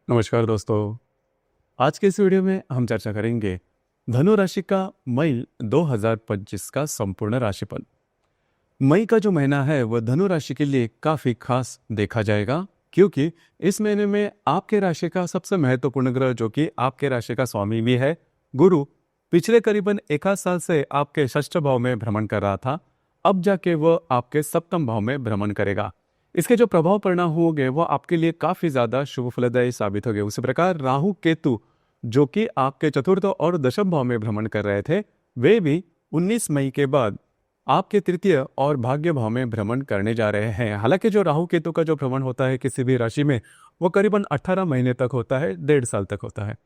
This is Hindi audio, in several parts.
नमस्कार दोस्तों। आज के इस वीडियो में हम चर्चा करेंगे धनु राशि का मई 2025 का संपूर्ण राशिफल। मई का जो महीना है वह धनु राशि के लिए काफी खास देखा जाएगा, क्योंकि इस महीने में आपके राशि का सबसे महत्वपूर्ण ग्रह, जो कि आपके राशि का स्वामी भी है, गुरु, पिछले करीबन 1 साल से आपके षष्ठ भाव में भ्रमण कर रहा था। अब जाके वह आपके सप्तम भाव में भ्रमण करेगा। इसके जो प्रभाव परिणाम होंगे वो आपके लिए काफी ज्यादा शुभ फलदायी साबित होंगे। उसी प्रकार राहु केतु, जो कि आपके चतुर्थ और दशम भाव में भ्रमण कर रहे थे, वे भी 19 मई के बाद आपके तृतीय और भाग्य भाव में भ्रमण करने जा रहे हैं। हालांकि जो राहु केतु का जो भ्रमण होता है किसी भी राशि में, वो करीबन 18 महीने तक होता है, 1.5 साल तक होता है।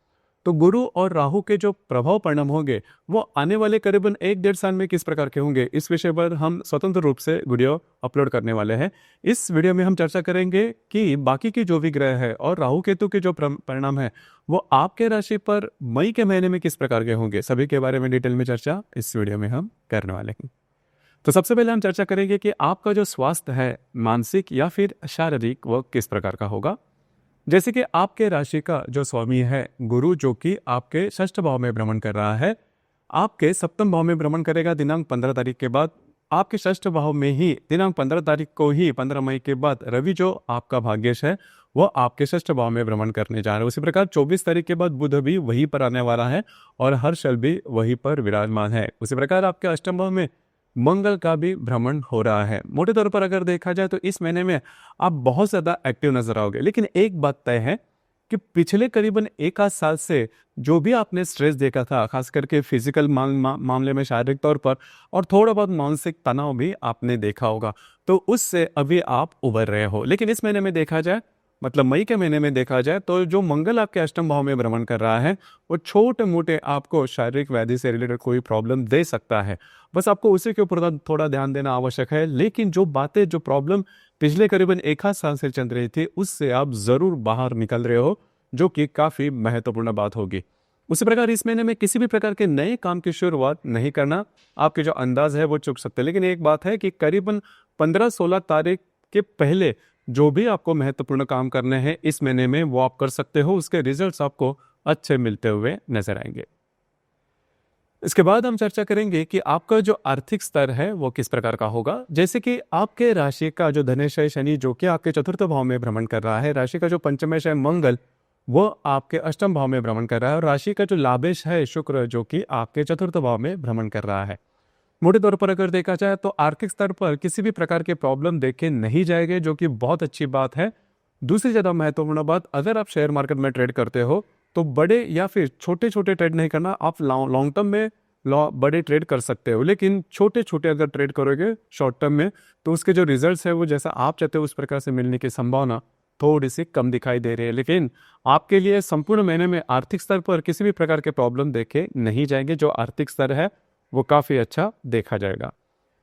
तो गुरु और राहु के जो प्रभाव परिणाम होंगे वो आने वाले करीबन 1-1.5 साल में किस प्रकार के होंगे, इस विषय पर हम स्वतंत्र रूप से वीडियो अपलोड करने वाले हैं। इस वीडियो में हम चर्चा करेंगे कि बाकी की जो भी ग्रह है और राहु केतु के जो परिणाम है वो आपके राशि पर मई के महीने में किस प्रकार के होंगे, सभी के बारे में डिटेल में चर्चा इस वीडियो में हम करने वाले हैं। तो सबसे पहले हम चर्चा करेंगे कि आपका जो स्वास्थ्य है, मानसिक या फिर शारीरिक, वो किस प्रकार का होगा। जैसे कि आपके राशि का जो स्वामी है गुरु, जो कि आपके षष्ठ भाव में भ्रमण कर रहा है, आपके सप्तम भाव में भ्रमण करेगा दिनांक 15 तारीख के बाद। आपके षष्ठ भाव में ही दिनांक 15 तारीख को ही 15 मई के बाद रवि, जो आपका भाग्येश है, वो आपके षष्ठ भाव में भ्रमण करने जा रहा है। उसी प्रकार 24 तारीख के बाद बुध भी वहीं पर आने वाला है और हर्षल भी वहीं पर विराजमान है। उसी प्रकार आपके अष्टम भाव में मंगल का भी भ्रमण हो रहा है। मोटे तौर पर अगर देखा जाए तो इस महीने में आप बहुत ज्यादा एक्टिव नजर आओगे। लेकिन एक बात तय है कि पिछले करीबन 1 आध साल से जो भी आपने स्ट्रेस देखा था, खास करके फिजिकल मामले में, शारीरिक तौर पर, और थोड़ा बहुत मानसिक तनाव भी आपने देखा होगा, तो उससे अभी आप उबर रहे हो। लेकिन इस महीने में देखा जाए, मतलब मई के महीने में देखा जाए, तो जो मंगल आपके अष्टम भाव में भ्रमण कर रहा है वो छोटे मोटे आपको शारीरिक व्याधि से रिलेटेड कोई प्रॉब्लम दे सकता है। बस आपको उसी के ऊपर थोड़ा ध्यान देना आवश्यक है। लेकिन जो बातें, जो प्रॉब्लम पिछले करीबन 1 आध साल से चल रही थी, उससे आप जरूर बाहर निकल रहे हो, जो कि काफी महत्वपूर्ण बात होगी। उसी प्रकार इस महीने में किसी भी प्रकार के नए काम की शुरुआत नहीं करना। आपके जो अंदाज है वो चूक सकते हैं। लेकिन एक बात है कि करीबन 15-16 तारीख के पहले जो भी आपको महत्वपूर्ण काम करने हैं इस महीने में, वो आप कर सकते हो। उसके रिजल्ट्स आपको अच्छे मिलते हुए नजर आएंगे। इसके बाद हम चर्चा करेंगे कि आपका जो आर्थिक स्तर है वो किस प्रकार का होगा। जैसे कि आपके राशि का जो धनेश शनि, जो कि आपके चतुर्थ भाव में भ्रमण कर रहा है, राशि का जो पंचमेश है मंगल, वो आपके अष्टम भाव में भ्रमण कर रहा है, और राशि का जो लाभेश है शुक्र, जो कि आपके चतुर्थ भाव में भ्रमण कर रहा है। मोटे तौर पर अगर देखा जाए तो आर्थिक स्तर पर किसी भी प्रकार के प्रॉब्लम देखे नहीं जाएंगे, जो कि बहुत अच्छी बात है। दूसरी ज्यादा महत्वपूर्ण बात, अगर आप शेयर मार्केट में ट्रेड करते हो तो बड़े या फिर छोटे छोटे ट्रेड नहीं करना। आप लॉन्ग टर्म में बड़े ट्रेड कर सकते हो, लेकिन छोटे छोटे अगर ट्रेड करोगे शॉर्ट टर्म में, तो उसके जो रिजल्ट्स है वो जैसा आप चाहते हो उस प्रकार से मिलने की संभावना थोड़ी सी कम दिखाई दे रही है। लेकिन आपके लिए संपूर्ण महीने में आर्थिक स्तर पर किसी भी प्रकार के प्रॉब्लम देखे नहीं जाएंगे। जो आर्थिक स्तर है वो काफी अच्छा देखा जाएगा।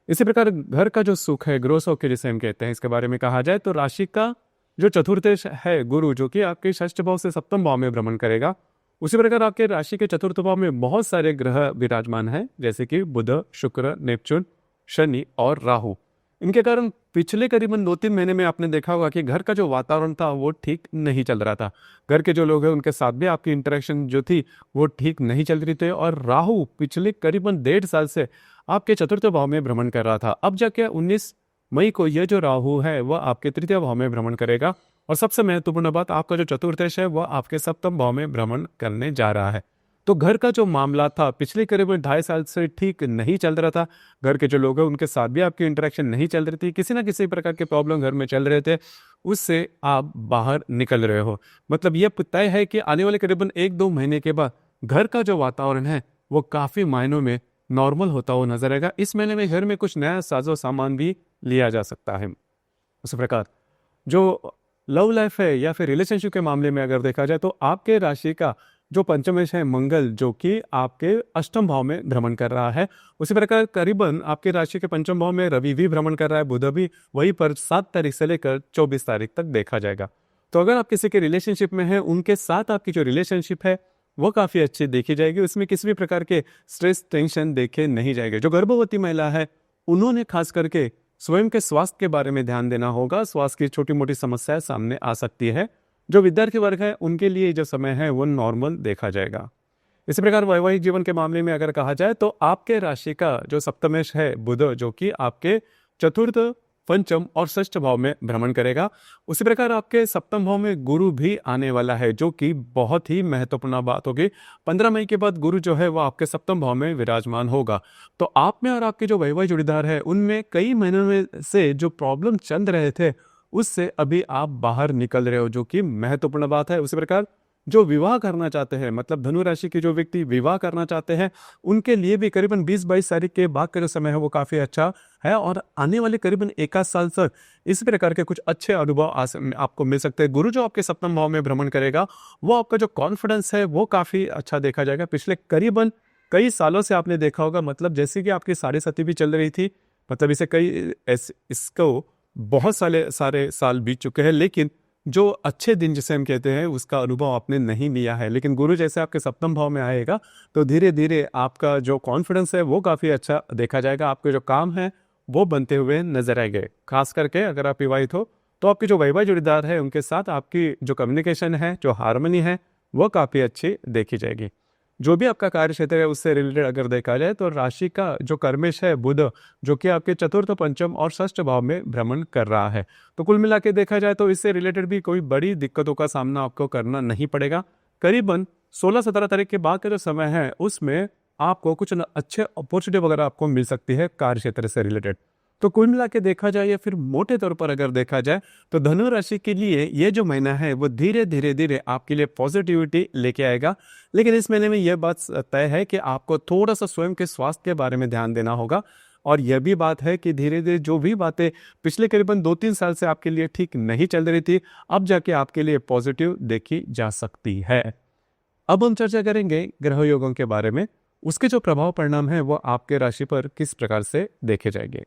इसी प्रकार घर का जो सुख है, गृह सुख जिसे हम कहते हैं, इसके बारे में कहा जाए तो राशि का जो चतुर्थेश है गुरु, जो कि आपके षष्ठ भाव से सप्तम भाव में भ्रमण करेगा। उसी प्रकार आपके राशि के चतुर्थ भाव में बहुत सारे ग्रह विराजमान हैं, जैसे कि बुध, शुक्र, नेपच्यून, शनि और राहु। इनके कारण पिछले करीबन 2-3 महीने में आपने देखा होगा कि घर का जो वातावरण था वो ठीक नहीं चल रहा था। घर के जो लोग हैं उनके साथ भी आपकी इंटरेक्शन जो थी वो ठीक नहीं चल रही थी। और राहु पिछले करीबन 1.5 साल से आपके चतुर्थ भाव में भ्रमण कर रहा था। अब जाके 19 मई को यह जो राहु है वह आपके तृतीय भाव में भ्रमण करेगा। और सबसे महत्वपूर्ण बात, आपका जो चतुर्थेश है वह आपके सप्तम भाव में भ्रमण करने जा रहा है। तो घर का जो मामला था पिछले करीबन 2.5 साल से ठीक नहीं चल रहा था। घर के जो लोग हैं उनके साथ भी आपकी इंटरेक्शन नहीं चल रही थी, किसी ना किसी प्रकार के प्रॉब्लम घर में चल रहे थे, उससे आप बाहर निकल रहे हो। मतलब यह तय है कि आने वाले करीबन 1-2 महीने के बाद घर का जो वातावरण है वो काफी मायनों में नॉर्मल होता हुआ नजर आएगा। इस महीने में घर में कुछ नया साजो सामान भी लिया जा सकता है। उसी प्रकार जो लव लाइफ है या फिर रिलेशनशिप के मामले में अगर देखा जाए तो आपके राशि का जो पंचमेश है मंगल, जो कि आपके अष्टम भाव में भ्रमण कर रहा है। उसी प्रकार करीबन आपके राशि के पंचम भाव में रवि भी भ्रमण कर रहा है, बुध भी वहीं पर 7 तारीख से लेकर 24 तारीख तक देखा जाएगा। तो अगर आप किसी के रिलेशनशिप में हैं, उनके साथ आपकी जो रिलेशनशिप है वो काफी अच्छी देखी जाएगी। उसमें किसी भी प्रकार के स्ट्रेस, टेंशन देखे नहीं जाएंगे। जो गर्भवती महिला है उन्होंने खास करके स्वयं के स्वास्थ्य के बारे में ध्यान देना होगा। स्वास्थ्य की छोटी मोटी समस्याएं सामने आ सकती है। जो विद्यार्थी वर्ग है उनके लिए जो समय है वो नॉर्मल देखा जाएगा। इसी प्रकार वैवाहिक जीवन के मामले में अगर कहा जाए तो आपके राशि का जो सप्तमेश है बुध, जो कि आपके चतुर्थ, पंचम और षष्ठ भाव में भ्रमण करेगा। उसी प्रकार आपके सप्तम भाव में गुरु भी आने वाला है, जो कि बहुत ही महत्वपूर्ण बात होगी। 15 मई के बाद गुरु जो है वो आपके सप्तम भाव में विराजमान होगा। तो आप में और आपके जो वैवाहिक जोड़ीदार है उनमें कई महीनों में से जो प्रॉब्लम चल रहे थे उससे अभी आप बाहर निकल रहे हो, जो कि महत्वपूर्ण बात है। उसी प्रकार जो विवाह करना चाहते हैं, मतलब धनु राशि के जो व्यक्ति विवाह करना चाहते हैं, उनके लिए भी करीबन 20-22 तारीख के बाद का जो समय है वो काफ़ी अच्छा है और आने वाले करीबन 1 साल तक इस प्रकार के कुछ अच्छे अनुभव आपको मिल सकते हैं। गुरु जो आपके सप्तम भाव में भ्रमण करेगा वो आपका जो कॉन्फिडेंस है वो काफ़ी अच्छा देखा जाएगा। पिछले करीबन कई सालों से आपने देखा होगा, मतलब जैसे कि आपकी साढ़े साथी भी चल रही थी, मतलब इसे इसको बहुत सारे साल बीत चुके हैं, लेकिन जो अच्छे दिन जिसे हम कहते हैं उसका अनुभव आपने नहीं लिया है। लेकिन गुरु जैसे आपके सप्तम भाव में आएगा तो धीरे धीरे आपका जो कॉन्फिडेंस है वो काफ़ी अच्छा देखा जाएगा। आपके जो काम है वो बनते हुए नजर आएंगे। खास करके अगर आप विवाहित हो तो आपके जो वैवाहिक जोड़ीदार है उनके साथ आपकी जो कम्युनिकेशन है, जो हार्मनी है, वो काफ़ी अच्छी देखी जाएगी। जो भी आपका कार्य क्षेत्र है उससे रिलेटेड अगर देखा जाए तो राशि का जो कर्मेश है बुध, जो कि आपके चतुर्थ, पंचम और षष्ठ भाव में भ्रमण कर रहा है, तो कुल मिला के देखा जाए तो इससे रिलेटेड भी कोई बड़ी दिक्कतों का सामना आपको करना नहीं पड़ेगा। करीबन 16-17 तारीख के बाद का जो समय है उसमें आपको कुछ अच्छे अपॉर्चुनिटी वगैरह आपको मिल सकती है कार्य क्षेत्र से रिलेटेड। तो कुल मिला के देखा जाए या फिर मोटे तौर पर अगर देखा जाए तो धनु राशि के लिए ये जो महीना है वो धीरे धीरे आपके लिए पॉजिटिविटी लेके आएगा। लेकिन इस महीने में यह बात तय है कि आपको थोड़ा सा स्वयं के स्वास्थ्य के बारे में ध्यान देना होगा। और यह भी बात है कि धीरे धीरे जो भी बातें पिछले करीबन 2-3 साल से आपके लिए ठीक नहीं चल रही थी, अब जाके आपके लिए पॉजिटिव देखी जा सकती है। अब हम चर्चा करेंगे ग्रह योगों के बारे में। उसके जो प्रभाव परिणाम है वो आपके राशि पर किस प्रकार से देखे जाएंगे।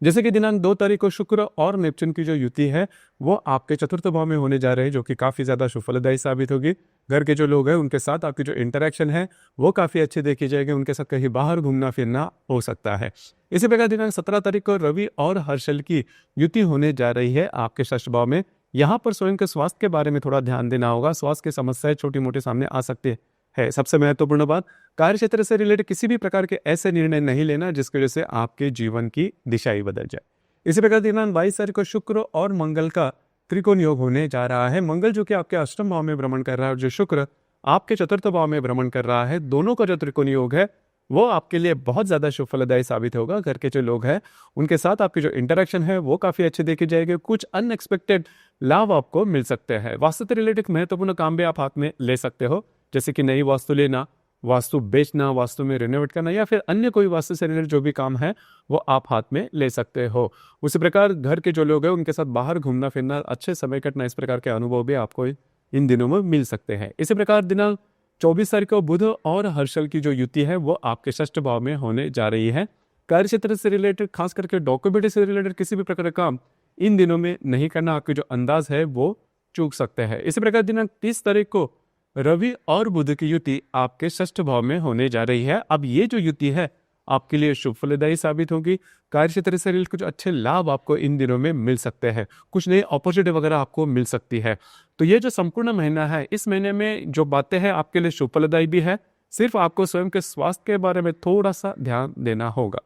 जैसे कि दिनांक 2 तारीख को शुक्र और नेपच्यून की जो युति है वो आपके चतुर्थ भाव में होने जा रहे हैं, जो कि काफ़ी ज़्यादा सुफलदायी साबित होगी। घर के जो लोग हैं उनके साथ आपकी जो इंटरेक्शन है वो काफ़ी अच्छी देखी जाएगी। उनके साथ कहीं बाहर घूमना फिरना हो सकता है। इसी प्रकार दिनांक 17 तारीख को रवि और हर्षल की युति होने जा रही है आपके षष्ठ भाव में। यहाँ पर स्वयं के स्वास्थ्य के बारे में थोड़ा ध्यान देना होगा। स्वास्थ्य की समस्याएं छोटी मोटी सामने आ सकती है। सबसे महत्वपूर्ण बात, कार्य क्षेत्र से रिलेटेड किसी भी प्रकार के ऐसे निर्णय नहीं लेना जिसकी वजह से आपके जीवन की दिशा ही बदल जाए। इसी प्रकार दिनांक 22 तारीख को शुक्र और मंगल का त्रिकोण योग होने जा रहा है। मंगल जो कि आपके अष्टम भाव में भ्रमण कर रहा है और जो शुक्र आपके चतुर्थ भाव में भ्रमण कर रहा है, दोनों का जो त्रिकोण योग है वो आपके लिए बहुत ज्यादा शुभ फलदायी साबित होगा। घर के जो लोग हैं उनके साथ आपकी जो इंटरेक्शन है वो काफी अच्छी देखी जाएगी। कुछ अनएक्सपेक्टेड लाभ आपको मिल सकते हैं। वास्तु से रिलेटेड महत्वपूर्ण काम भी आप हाथ में ले सकते हो, जैसे कि नई वास्तु लेना, वास्तु बेचना, वास्तु में रिनोवेट करना या फिर अन्य कोई वास्तु से रिलेटेड जो भी काम है वो आप हाथ में ले सकते हो। उसी प्रकार घर के जो लोग हैं उनके साथ बाहर घूमना फिरना, अच्छे समय कटना, इस प्रकार के अनुभव भी आपको इन दिनों में मिल सकते हैं। इसी प्रकार दिनांक 24 तारीख को बुध और हर्षल की जो युति है वो आपके षष्ठ भाव में होने जा रही है। कार्य क्षेत्र से रिलेटेड, खास करके डॉक्यूमेंट से रिलेटेड किसी भी प्रकार का काम इन दिनों में नहीं करना, आपके जो अंदाज है वो चूक सकते हैं। इसी प्रकार दिनांक 30 तारीख को रवि और बुध की युति आपके षष्ठ भाव में होने जा रही है। अब ये जो युति है आपके लिए शुभ फलदायी साबित होगी। कार्य क्षेत्र से रिलेटेड कुछ अच्छे लाभ आपको इन दिनों में मिल सकते हैं। कुछ नई अपॉर्चुनिटी वगैरह आपको मिल सकती है। तो ये जो संपूर्ण महीना है, इस महीने में जो बातें हैं आपके लिए शुभ फलदायी भी है। सिर्फ आपको स्वयं के स्वास्थ्य के बारे में थोड़ा सा ध्यान देना होगा।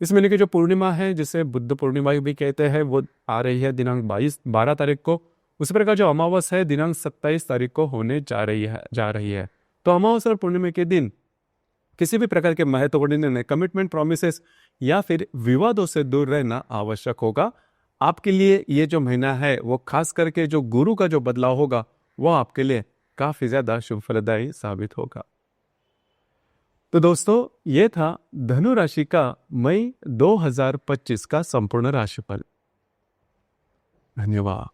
इस महीने की जो पूर्णिमा है, जिसे बुद्ध पूर्णिमा भी कहते हैं, वो आ रही है दिनांक 12 तारीख को। उसी प्रकार जो अमावस है दिनांक 27 तारीख को होने जा रही है। तो अमावस और पूर्णिमा के दिन किसी भी प्रकार के महत्वपूर्ण निर्णय, कमिटमेंट, प्रोमिसेस या फिर विवादों से दूर रहना आवश्यक होगा। आपके लिए ये जो महीना है वो खास करके जो गुरु का जो बदलाव होगा वो आपके लिए काफी ज्यादा शुभ फलदायी साबित होगा। तो दोस्तों, ये था धनु राशि का मई 2025 का संपूर्ण राशिफल। धन्यवाद।